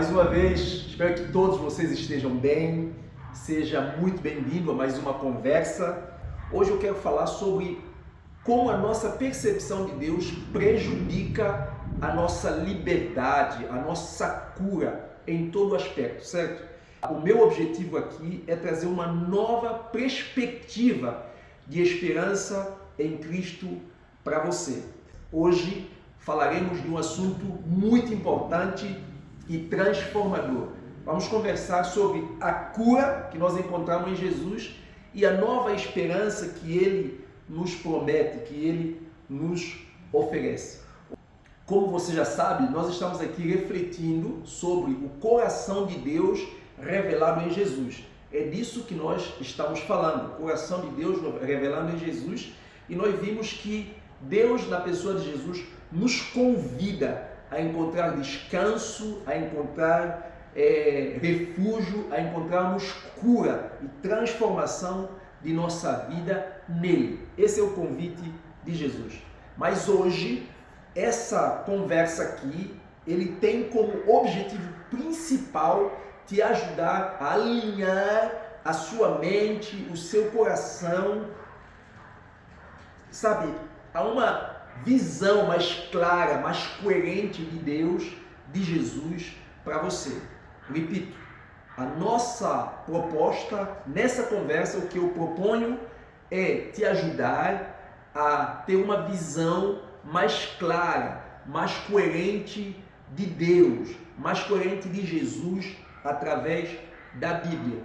Mais uma vez, espero que todos vocês estejam bem. Seja muito bem-vindo a mais uma conversa. Hoje eu quero falar sobre como a nossa percepção de Deus prejudica a nossa liberdade, a nossa cura em todo aspecto, certo? O meu objetivo aqui é trazer uma nova perspectiva de esperança em Cristo para você. Hoje falaremos de um assunto muito importante e transformador. Vamos conversar sobre a cura que nós encontramos em Jesus e a nova esperança que Ele nos promete, que Ele nos oferece. Como você já sabe, nós estamos aqui refletindo sobre o coração de Deus revelado em Jesus. É disso que nós estamos falando, o coração de Deus revelado em Jesus, e nós vimos que Deus, na pessoa de Jesus, nos convida a encontrar descanso, a encontrar refúgio, a encontrarmos cura e transformação de nossa vida nele. Esse é o convite de Jesus. Mas hoje, essa conversa aqui, ele tem como objetivo principal te ajudar a alinhar a sua mente, o seu coração, sabe, a uma visão mais clara, mais coerente de Deus, de Jesus para você. Repito, a nossa proposta nessa conversa, o que eu proponho é te ajudar a ter uma visão mais clara, mais coerente de Deus, mais coerente de Jesus através da Bíblia.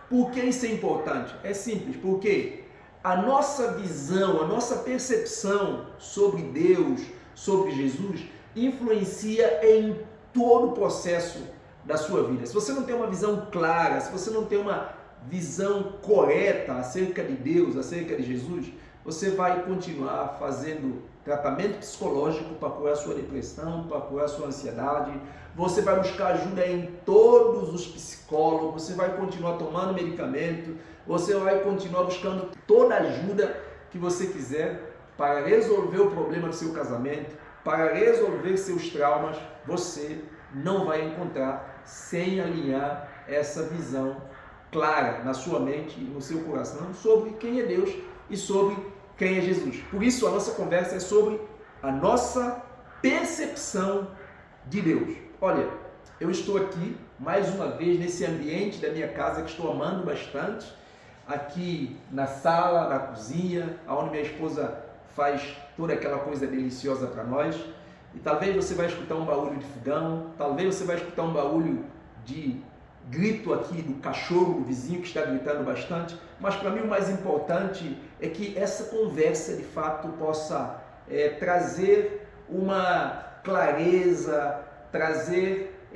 Por que isso é importante? É simples, porque a nossa visão, a nossa percepção sobre Deus, sobre Jesus, influencia em todo o processo da sua vida. Se você não tem uma visão clara, se você não tem uma visão correta acerca de Deus, acerca de Jesus, você vai continuar fazendo tratamento psicológico para curar sua depressão, para curar sua ansiedade. Você vai buscar ajuda em todos os psicólogos, você vai continuar tomando medicamento, você vai continuar buscando toda a ajuda que você quiser para resolver o problema do seu casamento, para resolver seus traumas. Você não vai encontrar sem alinhar essa visão clara na sua mente e no seu coração sobre quem é Deus e sobre quem é Jesus. Por isso a nossa conversa é sobre a nossa percepção de Deus. Olha, eu estou aqui mais uma vez nesse ambiente da minha casa que estou amando bastante, aqui na sala, na cozinha, onde minha esposa faz toda aquela coisa deliciosa para nós. E talvez você vai escutar um barulho de fogão, talvez você vai escutar um barulho de grito aqui do cachorro, do vizinho que está gritando bastante, mas para mim o mais importante é que essa conversa de fato possa trazer uma clareza, trazer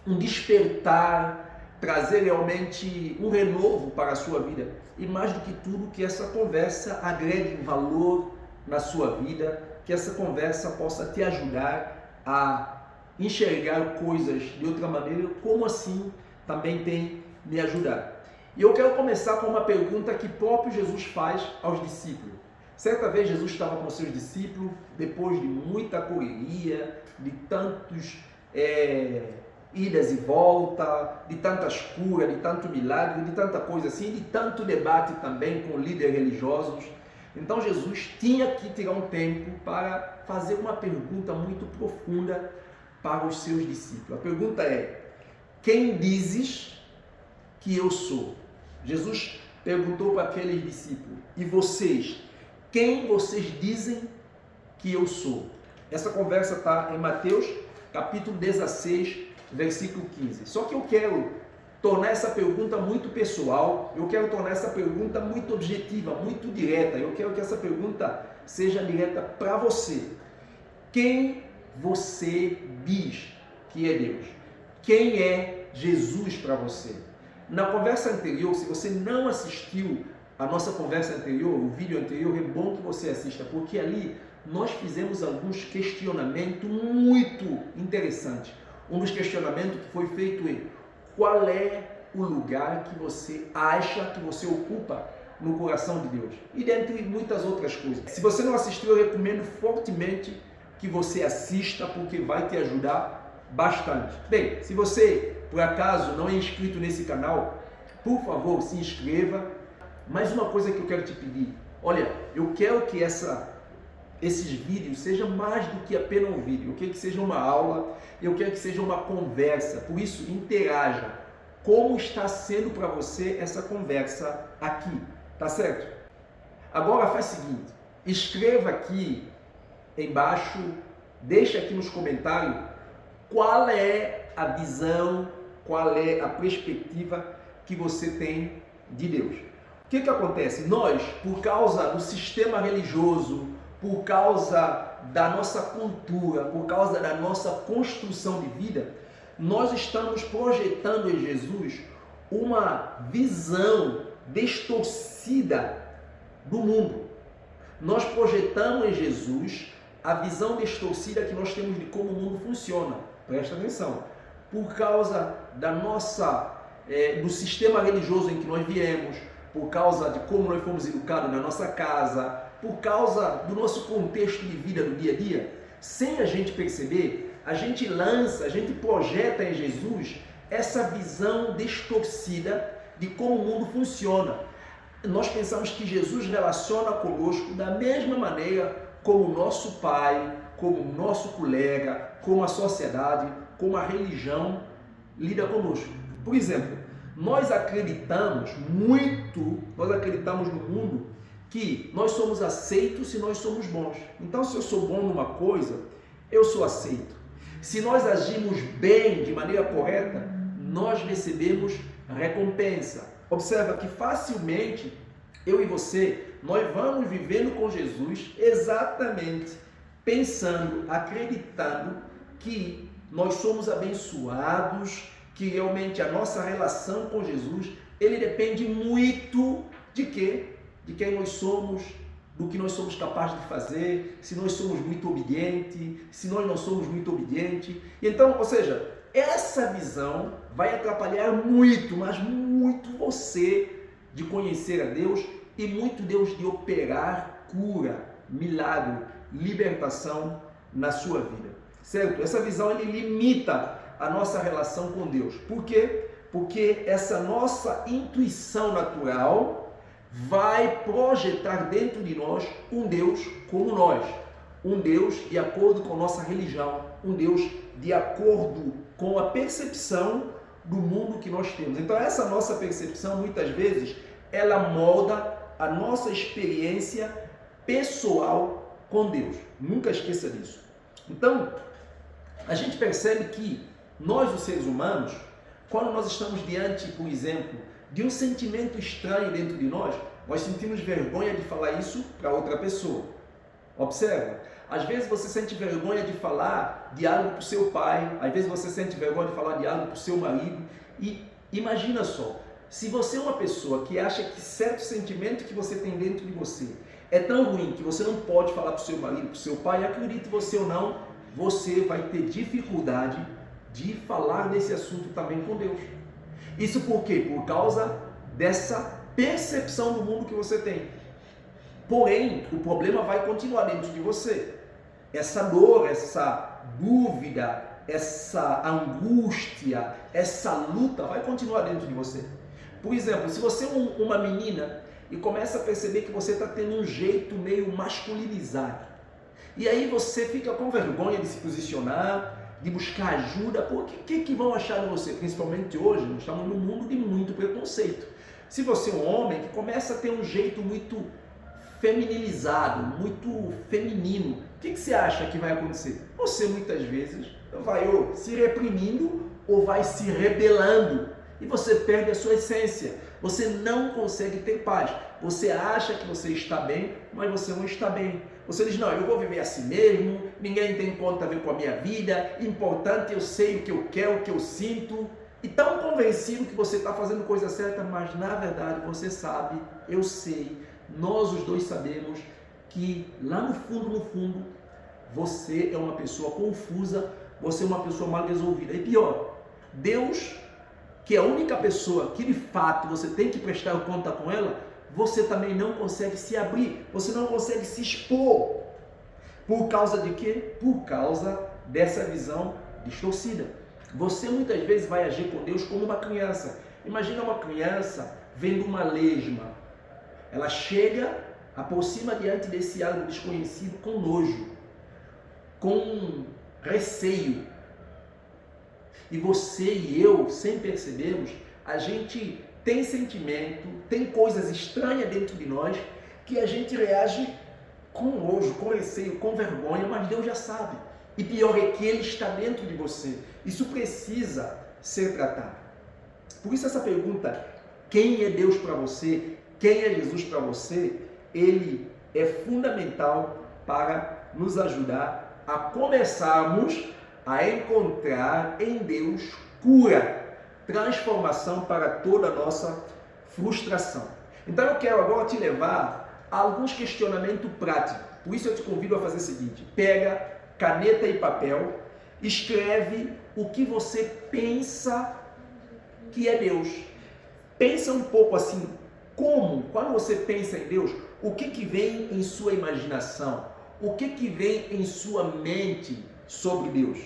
um despertar, trazer realmente um renovo para a sua vida. E mais do que tudo, que essa conversa agregue valor na sua vida, que essa conversa possa te ajudar a enxergar coisas de outra maneira, como assim também tem me ajudado. E eu quero começar com uma pergunta que próprio Jesus faz aos discípulos. Certa vez Jesus estava com seus discípulos, depois de muita correria, de tantos idas e voltas, de tantas curas, de tanto milagre, de tanta coisa assim, de tanto debate também com líderes religiosos. Então Jesus tinha que tirar um tempo para fazer uma pergunta muito profunda para os seus discípulos. A pergunta é: quem dizes que eu sou? Jesus perguntou para aqueles discípulos: e vocês? Quem vocês dizem que eu sou? Essa conversa está em Mateus capítulo 16, versículo 15. Só que eu quero tornar essa pergunta muito pessoal, eu quero tornar essa pergunta muito objetiva, muito direta. Eu quero que essa pergunta seja direta para você. Quem você diz que é Deus? Quem é Jesus para você? Na conversa anterior, se você não assistiu a nossa conversa anterior, o vídeo anterior, é bom que você assista, porque ali nós fizemos alguns questionamentos muito interessantes. Um dos questionamentos que foi feito é: qual é o lugar que você acha que você ocupa no coração de Deus? E dentre muitas outras coisas. Se você não assistiu, eu recomendo fortemente que você assista, porque vai te ajudar bastante. Bem, se você, por acaso, não é inscrito nesse canal, por favor, se inscreva. Mais uma coisa que eu quero te pedir. Olha, eu quero que esses vídeos sejam mais do que apenas um vídeo. Eu quero que seja uma aula, eu quero que seja uma conversa. Por isso, interaja. Como está sendo para você essa conversa aqui? Tá certo? Agora faz o seguinte, escreva aqui embaixo, deixa aqui nos comentários qual é a visão, qual é a perspectiva que você tem de Deus. O que acontece? Nós, por causa do sistema religioso, por causa da nossa cultura, por causa da nossa construção de vida, nós estamos projetando em Jesus uma visão distorcida do mundo. Nós projetamos em Jesus a visão distorcida que nós temos de como o mundo funciona. Presta atenção. Por causa da do sistema religioso em que nós viemos, por causa de como nós fomos educados na nossa casa, por causa do nosso contexto de vida do dia a dia, sem a gente perceber, a gente projeta em Jesus essa visão distorcida de como o mundo funciona. Nós pensamos que Jesus relaciona conosco da mesma maneira como o nosso pai, como o nosso colega, como a sociedade, como a religião lida conosco. Por exemplo, nós acreditamos no mundo que nós somos aceitos se nós somos bons. Então, se eu sou bom numa coisa, eu sou aceito. Se nós agimos bem, de maneira correta, nós recebemos recompensa. Observa que facilmente, eu e você, nós vamos vivendo com Jesus exatamente pensando, acreditando que nós somos abençoados, que realmente a nossa relação com Jesus, ele depende muito de quê? De quem nós somos, do que nós somos capazes de fazer, se nós somos muito obedientes, se nós não somos muito obedientes. Então, ou seja, essa visão vai atrapalhar muito, mas muito você de conhecer a Deus e muito Deus de operar cura, milagre, libertação na sua vida. Certo? Essa visão ele limita a nossa relação com Deus. Por quê? Porque essa nossa intuição natural vai projetar dentro de nós um Deus como nós, um Deus de acordo com a nossa religião, um Deus de acordo com a percepção do mundo que nós temos. Então essa nossa percepção, muitas vezes, ela molda a nossa experiência pessoal com Deus. Nunca esqueça disso. Então, a gente percebe que nós, os seres humanos, quando nós estamos diante, por exemplo, de um sentimento estranho dentro de nós sentimos vergonha de falar isso para outra pessoa. Observa, às vezes você sente vergonha de falar de algo para o seu pai, às vezes você sente vergonha de falar de algo para o seu marido, e imagina só, se você é uma pessoa que acha que certo sentimento que você tem dentro de você é tão ruim que você não pode falar para o seu marido, para o seu pai, acredite você ou não, você vai ter dificuldade de falar desse assunto também com Deus. Isso por quê? Por causa dessa percepção do mundo que você tem. Porém, o problema vai continuar dentro de você. Essa dor, essa dúvida, essa angústia, essa luta vai continuar dentro de você. Por exemplo, se você é uma menina e começa a perceber que você está tendo um jeito meio masculinizado, e aí você fica com vergonha de se posicionar, de buscar ajuda, por que vão achar de você? Principalmente hoje, nós estamos num mundo de muito preconceito. Se você é um homem que começa a ter um jeito muito feminilizado, muito feminino, o que você acha que vai acontecer? Você muitas vezes vai ou se reprimindo ou vai se rebelando e você perde a sua essência. Você não consegue ter paz. Você acha que você está bem, mas você não está bem. Você diz, não, eu vou viver assim mesmo, ninguém tem conta a ver com a minha vida, importante, eu sei o que eu quero, o que eu sinto. E tão convencido que você está fazendo coisa certa, mas na verdade você sabe, eu sei, nós os dois sabemos que lá no fundo, você é uma pessoa confusa, você é uma pessoa mal resolvida. E pior, Deus, que é a única pessoa que de fato você tem que prestar conta com ela, você também não consegue se abrir, você não consegue se expor. Por causa de quê? Por causa dessa visão distorcida. Você muitas vezes vai agir com Deus como uma criança. Imagina uma criança vendo uma lesma. Ela chega, aproxima diante desse algo desconhecido com nojo, com receio. E você e eu, sem percebermos, a gente tem sentimento, tem coisas estranhas dentro de nós que a gente reage com nojo, com receio, com vergonha, mas Deus já sabe. E pior é que Ele está dentro de você. Isso precisa ser tratado. Por isso essa pergunta, quem é Deus para você? Quem é Jesus para você? Ele é fundamental para nos ajudar a começarmos a encontrar em Deus cura, transformação para toda a nossa frustração. Então eu quero agora te levar a alguns questionamentos práticos. Por isso eu te convido a fazer o seguinte: pega caneta e papel, escreve o que você pensa que é Deus. Pensa um pouco assim, quando você pensa em Deus, o que vem em sua imaginação? O que vem em sua mente sobre Deus?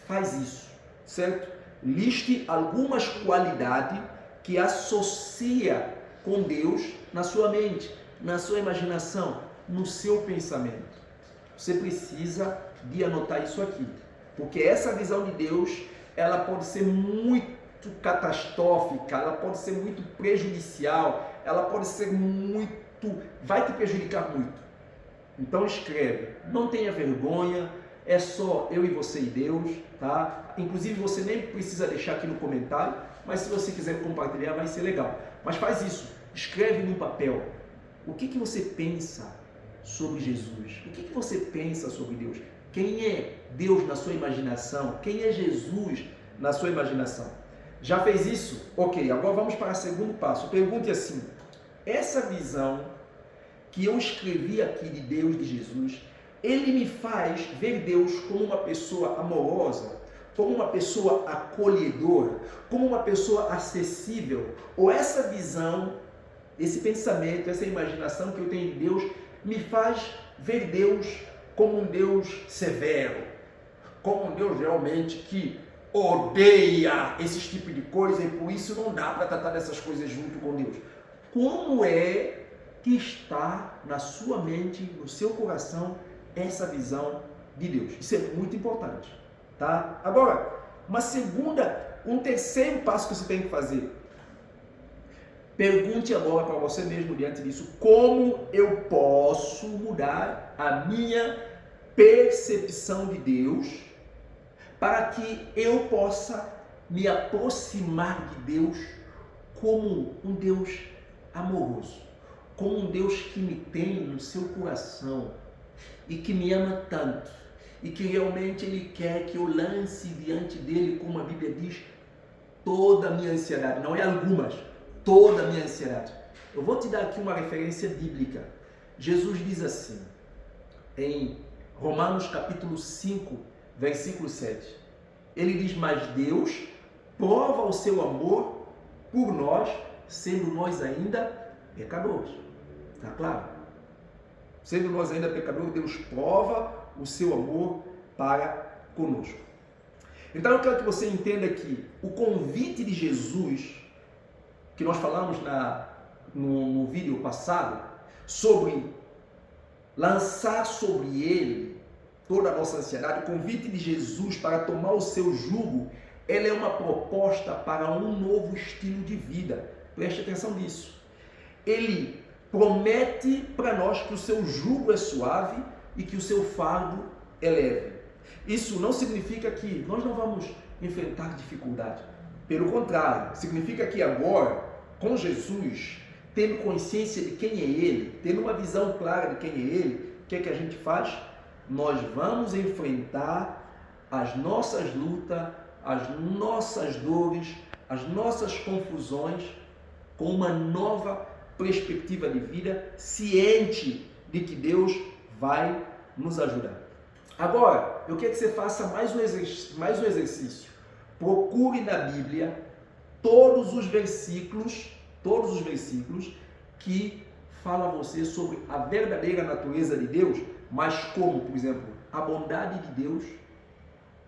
Faz isso, certo? Liste algumas qualidades que associa com Deus na sua mente, na sua imaginação, no seu pensamento. Você precisa de anotar isso aqui, porque essa visão de Deus, ela pode ser muito catastrófica, ela pode ser muito prejudicial, ela pode ser vai te prejudicar muito. Então escreve, não tenha vergonha, é só eu e você e Deus, tá? Inclusive você nem precisa deixar aqui no comentário, mas se você quiser compartilhar vai ser legal. Mas faz isso, escreve no papel. O que você pensa sobre Jesus? O que você pensa sobre Deus? Quem é Deus na sua imaginação? Quem é Jesus na sua imaginação? Já fez isso? Ok, agora vamos para o segundo passo. Pergunte assim: essa visão que eu escrevi aqui de Deus, de Jesus, ele me faz ver Deus como uma pessoa amorosa, como uma pessoa acolhedora, como uma pessoa acessível? Ou essa visão, esse pensamento, essa imaginação que eu tenho de Deus me faz ver Deus como um Deus severo, como um Deus realmente que odeia esses tipos de coisa e por isso não dá para tratar dessas coisas junto com Deus? Como é que está na sua mente, no seu coração, essa visão de Deus? Isso é muito importante, tá? Agora, um terceiro passo que você tem que fazer. Pergunte agora para você mesmo diante disso: como eu posso mudar a minha percepção de Deus para que eu possa me aproximar de Deus como um Deus amoroso, como um Deus que me tem no seu coração e que me ama tanto e que realmente Ele quer que eu lance diante dele, como a Bíblia diz, toda a minha ansiedade, não é algumas, toda a minha ansiedade. Eu vou te dar aqui uma referência bíblica. Jesus diz assim, em Romanos capítulo 5, versículo 7. Ele diz: mas Deus prova o seu amor por nós, sendo nós ainda pecadores. Está claro? Sendo nós ainda pecadores, Deus prova o seu amor para conosco. Então eu quero que você entenda que o convite de Jesus, que nós falamos no vídeo passado, sobre lançar sobre Ele toda a nossa ansiedade, o convite de Jesus para tomar o seu jugo, ela é uma proposta para um novo estilo de vida. Preste atenção nisso. Ele promete para nós que o seu jugo é suave e que o seu fardo é leve. Isso não significa que nós não vamos enfrentar dificuldade. Pelo contrário, significa que agora, com Jesus, tendo consciência de quem é Ele, tendo uma visão clara de quem é Ele, o que é que a gente faz? Nós vamos enfrentar as nossas lutas, as nossas dores, as nossas confusões com uma nova perspectiva de vida, ciente de que Deus vai nos ajudar. Agora, eu quero que você faça mais um exercício. Procure na Bíblia todos os versículos que falam a você sobre a verdadeira natureza de Deus, mas como, por exemplo, a bondade de Deus,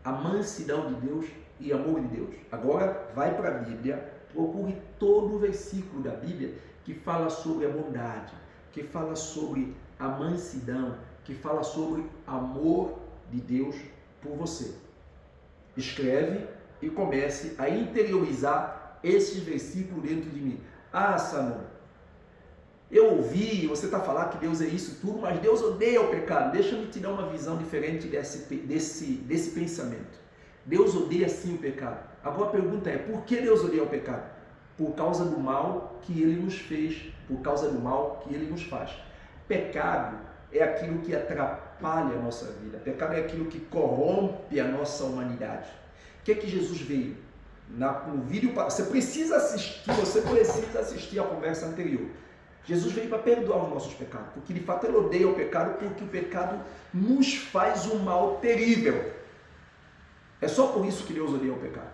a mansidão de Deus e amor de Deus. Agora, vai para a Bíblia, procure todo o versículo da Bíblia que fala sobre a bondade, que fala sobre a mansidão, que fala sobre amor de Deus por você. Escreve e comece a interiorizar esses versículos dentro de mim. Ah, Samuel, eu ouvi você falar que Deus é isso tudo, mas Deus odeia o pecado. Deixa-me te dar uma visão diferente desse pensamento. Deus odeia sim o pecado. Agora a pergunta é, por que Deus odeia o pecado? Por causa do mal que Ele nos fez, por causa do mal que Ele nos faz. Pecado é aquilo que atrapalha a nossa vida. Pecado é aquilo que corrompe a nossa humanidade. O que é que Jesus veio? No vídeo, você precisa assistir a conversa anterior. Jesus veio para perdoar os nossos pecados, porque de fato Ele odeia o pecado, porque o pecado nos faz um mal terrível. É só por isso que Deus odeia o pecado.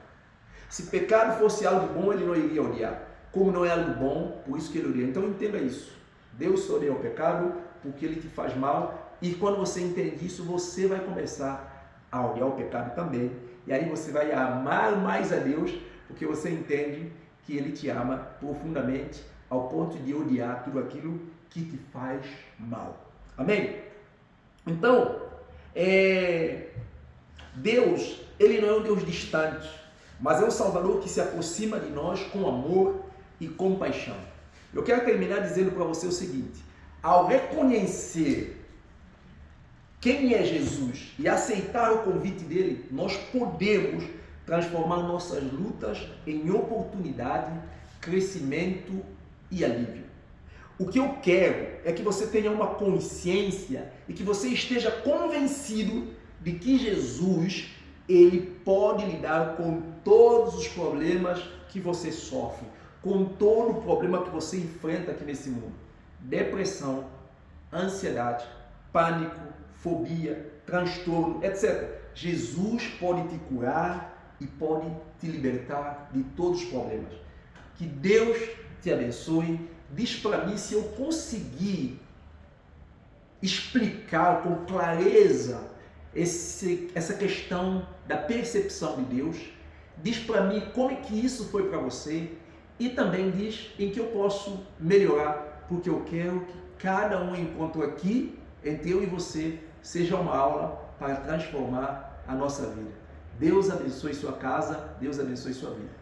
Se pecado fosse algo bom, Ele não iria odiar. Como não é algo bom, por isso que Ele odeia. Então entenda isso. Deus odeia o pecado porque Ele te faz mal, e quando você entende isso, você vai começar a odiar o pecado também. E aí você vai amar mais a Deus, porque você entende que Ele te ama profundamente, ao ponto de odiar tudo aquilo que te faz mal. Amém? Então, Deus, Ele não é um Deus distante, mas é um Salvador que se aproxima de nós com amor e compaixão. Eu quero terminar dizendo para você o seguinte: ao reconhecer quem é Jesus e aceitar o convite dele, nós podemos transformar nossas lutas em oportunidade, crescimento e alívio. O que eu quero é que você tenha uma consciência e que você esteja convencido de que Jesus, Ele pode lidar com todos os problemas que você sofre, com todo o problema que você enfrenta aqui nesse mundo. Depressão, ansiedade, pânico, fobia, transtorno, etc. Jesus pode te curar e pode te libertar de todos os problemas. Que Deus te abençoe. Diz para mim se eu conseguir explicar com clareza essa questão da percepção de Deus. Diz para mim como é que isso foi para você e também diz em que eu posso melhorar, porque eu quero que cada um encontro aqui entre eu e você seja uma aula para transformar a nossa vida. Deus abençoe sua casa, Deus abençoe sua vida.